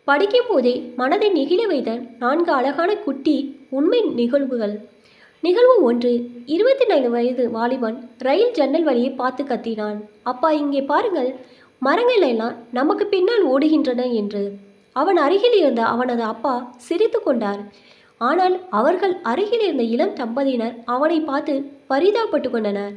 படிக்கும் போதே மனதை நெகிழ வைத்த 4 அழகான குட்டி உண்மை நிகழ்வுகள். நிகழ்வு 1. 24 வயது வாலிபன் ரயில் ஜன்னல் வழியே பார்த்து கத்தினான், அப்பா இங்கே பாருங்கள், மரங்கள் எல்லாம் நமக்கு பின்னால் ஓடுகின்றன என்று. அவன் அருகில் இருந்த அவனது அப்பா சிரித்து கொண்டார். ஆனால் அவர்கள் அருகில் இருந்த இளம் தம்பதியினர் அவனை பார்த்து பரிதாபப்பட்டு கொண்டனர்.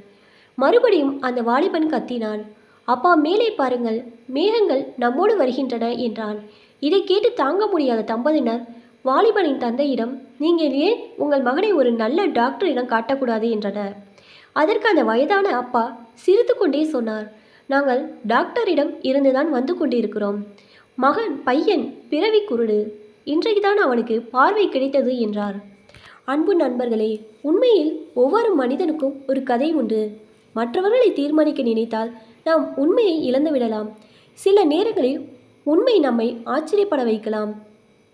மறுபடியும் அந்த வாலிபன் கத்தினான், அப்பா மேலே பாருங்கள், மேகங்கள் நம்மோடு வருகின்றன என்றான். இதை கேட்டு தாங்க முடியாத தம்பதியினர் வாலிபனின் தந்தையிடம், நீங்கள் ஏன் உங்கள் மகனை ஒரு நல்ல டாக்டரிடம் காட்டக்கூடாது என்றனர். அதற்கு அந்த வயதான அப்பா சிரித்து கொண்டே சொன்னார், நாங்கள் டாக்டரிடம் இருந்துதான் வந்து கொண்டிருக்கிறோம். பையன் பிறவி குருடு, இன்றைக்குதான் அவனுக்கு பார்வை கிடைத்தது என்றார். அன்பு நண்பர்களே, உண்மையில் ஒவ்வொரு மனிதனுக்கும் ஒரு கதை உண்டு. மற்றவர்களை தீர்மானிக்க நினைத்தால் நாம் உண்மையை இழந்துவிடலாம். சில நேரங்களில் உண்மை நம்மை ஆச்சரியப்பட வைக்கலாம்.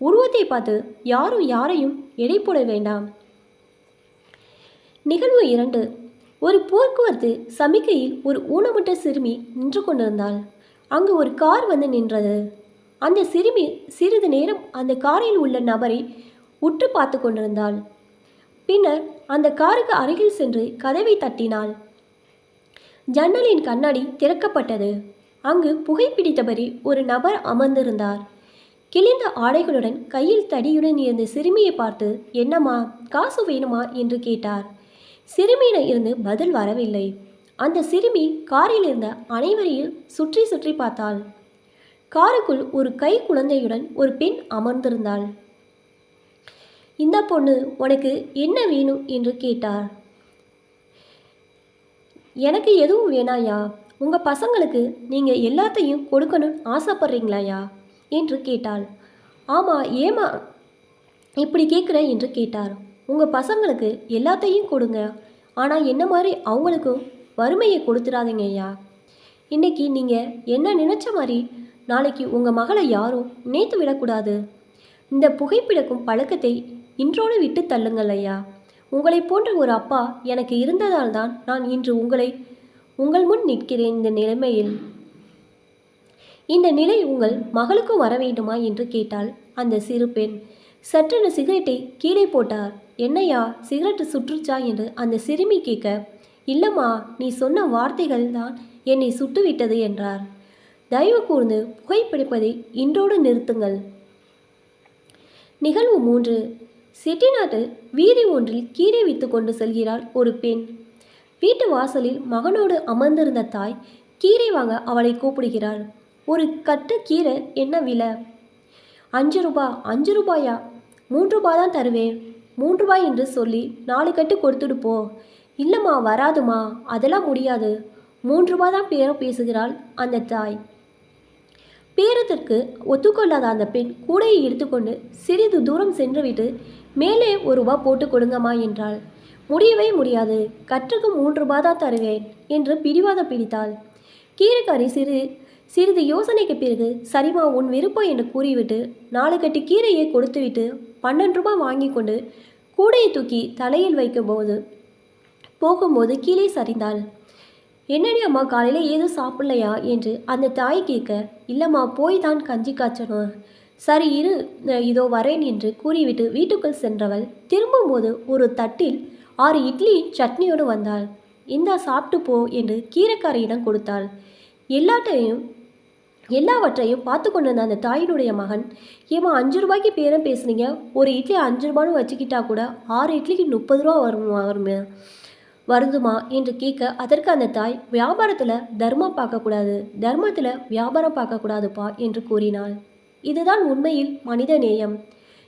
உருவத்தை பார்த்து யாரும் யாரையும் எடை போட வேண்டாம். நிகழ்வு 2. ஒரு போக்குவரத்து சமிக்கையில் ஒரு ஊனமுற்ற சிறுமி நின்று கொண்டிருந்தாள். அங்கு ஒரு கார் வந்து நின்றது. அந்த சிறுமி சிறிது நேரம் அந்த காரில் உள்ள நபரை உற்று பார்த்து கொண்டிருந்தாள். பின்னர் அந்த காருக்கு அருகில் சென்று கதவை தட்டினாள். ஜன்னலின் கண்ணாடி திறக்கப்பட்டது. அங்கு புகைப்பிடித்தபடி ஒரு நபர் அமர்ந்திருந்தார். கிழிந்த ஆடைகளுடன் கையில் தடியுடன் இருந்த சிறுமியை பார்த்து, என்னம்மா, காசு வேணுமா என்று கேட்டார். சிறுமியிடம் இருந்து பதில் வரவில்லை. அந்த சிறுமி காரில் இருந்த அனைவரையும் சுற்றி சுற்றி பார்த்தாள். காருக்குள் ஒரு கை குழந்தையுடன் ஒரு பெண் அமர்ந்திருந்தாள். இந்த பொண்ணு உனக்கு என்ன வேணும் என்று கேட்டார். எனக்கு எதுவும் வேணாயா, உங்கள் பசங்களுக்கு நீங்கள் எல்லாத்தையும் கொடுக்கணும்னு ஆசைப்படுறீங்களாயா என்று கேட்டாள். ஆமாம், ஏமா இப்படி கேட்குற என்று கேட்டார். உங்கள் பசங்களுக்கு எல்லாத்தையும் கொடுங்க, ஆனால் என்ன மாதிரி அவங்களுக்கும் வறுமையை கொடுத்துடாதீங்க ஐயா. இன்றைக்கி நீங்கள் என்ன நினச்ச மாதிரி நாளைக்கு உங்கள் மகளை யாரும் நினைத்து விடக்கூடாது. இந்த புகைப்பிடிக்கும் பழக்கத்தை இன்றோடு விட்டு தள்ளுங்கள் ஐயா. உங்களை போன்ற ஒரு அப்பா எனக்கு இருந்ததால் தான் நான் இன்று உங்கள் முன் நிற்கிறேன். இந்த நிலை உங்கள் மகளுக்கும் வர வேண்டுமா என்று கேட்டாள் அந்த சிறு பெண். சற்றென சிகரெட்டை கீழே போட்டார். என்னையா, சிகரெட்டு சுற்றுச்சா என்று அந்த சிறுமி கேட்க, இல்லம்மா, நீ சொன்ன வார்த்தைகள் தான் என்னை சுட்டுவிட்டது என்றார். தயவு கூர்ந்து புகைப்பிடிப்பதை இன்றோடு நிறுத்துங்கள். நிகழ்வு 3. செட்டிநாட்டு வீதி ஒன்றில் கீரை வித்து கொண்டு செல்கிறாள் ஒரு பெண். வீட்டு வாசலில் மகனோடு அமர்ந்திருந்த தாய் கீரை வாங்க அவளை கூப்பிடுகிறாள். ஒரு கட்டு கீரை என்ன விலை? 5 ரூபா. 5 ரூபாயா? 3 ரூபாய் தான் தருவேன். 3 ரூபாய் என்று சொல்லி 4 கட்டு கொடுத்துட்டு போ. இல்லைம்மா, வராதுமா, அதெல்லாம் முடியாது. 3 ரூபாய் தான் பேரம் பேசுகிறாள் அந்த தாய். பேரத்திற்கு ஒத்துக்கொள்ளாத அந்த பெண் கூடையை எடுத்துக்கொண்டு சிறிது தூரம் சென்றுவிட்டு, மேலே 1 ரூபாய் போட்டு கொடுங்கம்மா என்றாள். முடியவே முடியாது, கற்றுக்கு 3 ரூபாய் தான் தருவேன் என்று பிடிவாதம் பிடித்தாள். கீரைக்காரி சிறிது யோசனைக்கு பிறகு, சரிமா, உன் விருப்பம் என்று கூறிவிட்டு 4 கட்டு கீரையை கொடுத்துவிட்டு 12 ரூபாய் வாங்கி கொண்டு கூடையை தூக்கி தலையில் போகும்போது கீழே சரிந்தாள். என்னடி அம்மா, காலையில் ஏதும் சாப்பிடலையா என்று அந்த தாய் கேட்க, இல்லைம்மா, போய் தான் கஞ்சி காய்ச்சணும். சரி இரு, இதோ வரேன் என்று கூறிவிட்டு வீட்டுக்குள் சென்றவள் திரும்பும்போது ஒரு தட்டில் 6 இட்லி சட்னியோடு வந்தாள். இந்தா சாப்பிட்டு போ என்று கீரைக்காரியிடம் கொடுத்தாள். எல்லாவற்றையும் பார்த்து கொண்டிருந்த அந்த தாயினுடைய மகன், ஏமா 5 ரூபாய்க்கு பேரம் பேசுனீங்க, ஒரு இட்லி 5 ரூபான்னு வச்சுக்கிட்டா கூட 6 இட்லிக்கு 30 ரூபா வருதுமா என்று கேட்க, அதற்கு அந்த தாய், வியாபாரத்தில் தர்மம் பார்க்கக்கூடாது, தர்மத்தில் வியாபாரம் பார்க்கக்கூடாதுப்பா என்று கூறினாள். இதுதான் உண்மையில் மனித நேயம்.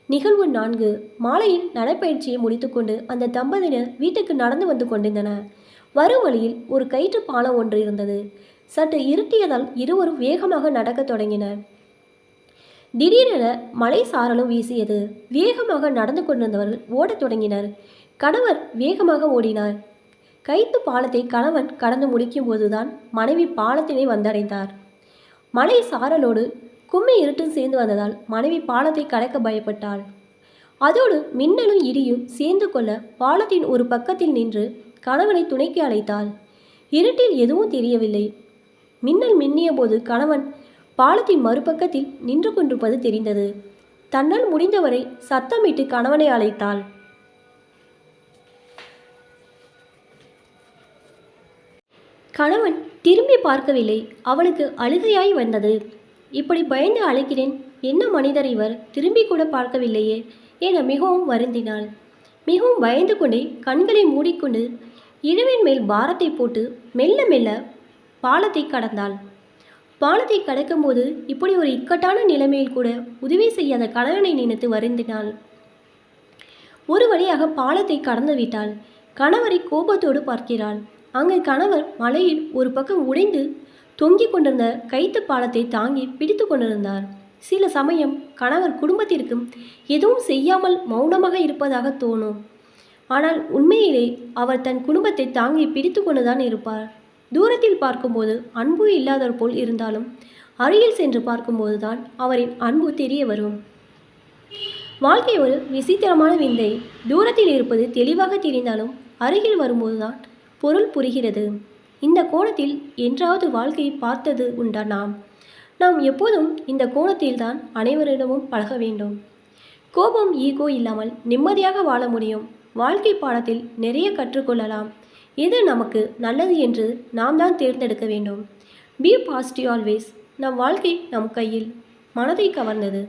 நிகழ்வு 4. மாலையில் நடைப்பயிற்சியை முடித்துக்கொண்டு அந்த தம்பதியினர் வீட்டுக்கு நடந்து வந்து கொண்டிருந்தனர். வரும் வழியில் ஒரு கயிற்று பாலம் ஒன்று இருந்தது. சற்று இருட்டியதால் இருவரும் வேகமாக நடக்க தொடங்கினர். திடீரென மழை சாரலும் வீசியது. வேகமாக நடந்து கொண்டிருந்தவர்கள் ஓடத் தொடங்கினர். கணவர் வேகமாக ஓடினார். கயிற்று பாலத்தை கணவன் கடந்து முடிக்கும் போதுதான் மனைவி பாலத்தினை வந்தடைந்தார். மழை சாரலோடு கும்மி இருட்டும் சேர்ந்து வந்ததால் மனைவி பாலத்தை கடக்க பயப்பட்டாள். அதோடு மின்னலும் இடியும் சேர்ந்து கொள்ள பாலத்தின் ஒரு பக்கத்தில் நின்று கணவனை துணைக்கு அழைத்தாள். இருட்டில் எதுவும் தெரியவில்லை. மின்னல் மின்னிய போது கணவன் பாலத்தின் மறுபக்கத்தில் நின்று கொண்டிருப்பது தெரிந்தது. தன்னால் முடிந்தவரை சத்தமிட்டு கணவனை அழைத்தாள். கணவன் திரும்பி பார்க்கவில்லை. அவளுக்கு அழுகையாய் வந்தது. இப்படி பயந்து அழைக்கிறேன், என்ன மனிதர் இவர், திரும்பி கூட பார்க்கவில்லையே என மிகவும் வருந்தினாள். மிகவும் பயந்து கொண்டே கண்களை மூடிக்கொண்டு இடுவின் மேல் பாரத்தை போட்டு மெல்ல மெல்ல பாலத்தை கடந்தாள். பாலத்தை கடக்கும்போது இப்படி ஒரு இக்கட்டான நிலைமையில் கூட உதவி செய்யாத கணவனை நினைத்து வருந்தினாள். ஒரு வழியாக பாலத்தை கடந்து விட்டாள். கணவரை கோபத்தோடு பார்க்கிறாள். அங்கு கணவர் மலையில் ஒரு பக்கம் உடைந்து தொங்கிக் கொண்டிருந்த கைத்து பாலத்தை தாங்கி பிடித்து கொண்டிருந்தார். சில சமயம் கணவர் குடும்பத்திற்கும் எதுவும் செய்யாமல் மௌனமாக இருப்பதாக தோணும். ஆனால் உண்மையிலே அவர் தன் குடும்பத்தை தாங்கி பிடித்து கொண்டுதான் இருப்பார். தூரத்தில் பார்க்கும்போது அன்பு இல்லாதவர் போல் இருந்தாலும் அருகில் சென்று பார்க்கும்போது தான் அவரின் அன்பு தெரிய வரும். வாழ்க்கை ஒரு விசித்திரமான விந்தை. தூரத்தில் இருப்பது தெளிவாக தெரிந்தாலும் அருகில் வரும்போதுதான் பொருள் புரிகிறது. இந்த கோணத்தில் என்றாவது வாழ்க்கையை பார்த்தது உண்டா? நாம் எப்போதும் இந்த கோணத்தில்தான் அனைவரிடமும் பழக வேண்டும். கோபம், ஈகோ இல்லாமல் நிம்மதியாக வாழ முடியும். வாழ்க்கை பாடத்தில் நிறைய கற்றுக்கொள்ளலாம். எது நமக்கு நல்லது என்று நாம் தான் தேர்ந்தெடுக்க வேண்டும். Be positive always. நம் வாழ்க்கை நம் கையில். மனதை கவர்ந்தது.